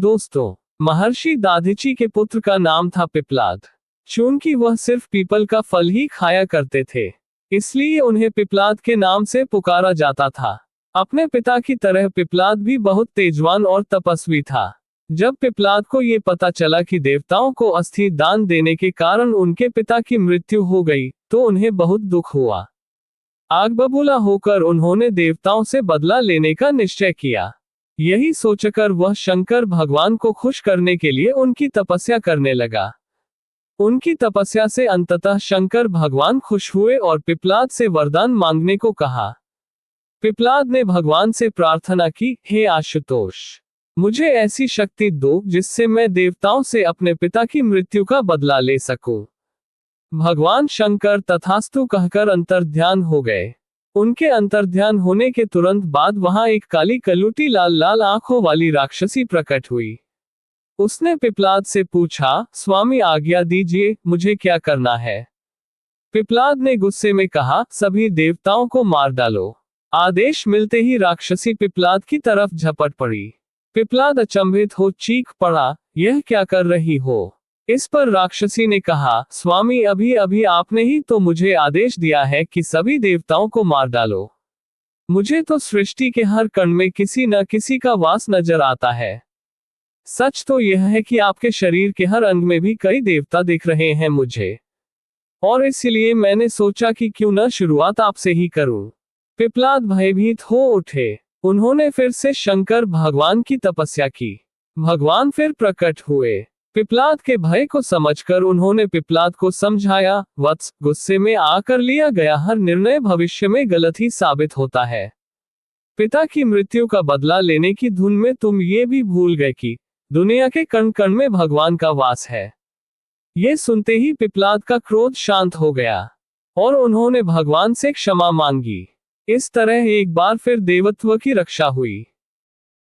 दोस्तों, महर्षि दाधिची के पुत्र का नाम था पिप्लाद। चूंकि वह सिर्फ पीपल का फल ही खाया करते थे, इसलिए उन्हें पिप्लाद के नाम से पुकारा जाता था। अपने पिता की तरह पिप्लाद भी बहुत तेजवान और तपस्वी था। जब पिप्लाद को ये पता चला कि देवताओं को अस्थि दान देने के कारण उनके पिता की मृत्यु हो गई, तो उन्हें बहुत दुख हुआ। आग बबूला होकर उन्होंने देवताओं से बदला लेने का निश्चय किया। यही सोचकर वह शंकर भगवान को खुश करने के लिए उनकी तपस्या करने लगा। उनकी तपस्या से अंततः शंकर भगवान खुश हुए और पिप्लाद से वरदान मांगने को कहा। पिप्लाद ने भगवान से प्रार्थना की, हे आशुतोष, मुझे ऐसी शक्ति दो जिससे मैं देवताओं से अपने पिता की मृत्यु का बदला ले सकूं। भगवान शंकर तथास्तु कहकर अंतर्ध्यान हो गए। उनके अंतर्ध्यान होने के तुरंत बाद वहां एक काली कलूटी लाल लाल आंखों वाली राक्षसी प्रकट हुई। उसने पिप्लाद से पूछा, स्वामी आज्ञा दीजिए, मुझे क्या करना है? पिप्लाद ने गुस्से में कहा, सभी देवताओं को मार डालो। आदेश मिलते ही राक्षसी पिप्लाद की तरफ झपट पड़ी। पिप्लाद अचंभित हो चीख पड़ा, यह क्या कर रही हो? इस पर राक्षसी ने कहा, स्वामी अभी अभी आपने ही तो मुझे आदेश दिया है कि सभी देवताओं को मार डालो। मुझे तो सृष्टि के हर कण में किसी न किसी का वास नजर आता है। सच तो यह है कि आपके शरीर के हर अंग में भी कई देवता दिख रहे हैं मुझे, और इसलिए मैंने सोचा कि क्यों न शुरुआत आपसे ही करूं। पिप्लाद भयभीत हो उठे। उन्होंने फिर से शंकर भगवान की तपस्या की। भगवान फिर प्रकट हुए। पिप्लाद के भय को समझकर उन्होंने पिप्लाद को समझाया, वत्स, गुस्से में आकर लिया गया हर निर्णय भविष्य में गलत ही साबित होता है। पिता की मृत्यु का बदला लेने की धुन में तुम ये भी भूल गए कि दुनिया के कण कण में भगवान का वास है। ये सुनते ही पिप्लाद का क्रोध शांत हो गया और उन्होंने भगवान से क्षमा मांगी। इस तरह एक बार फिर देवत्व की रक्षा हुई।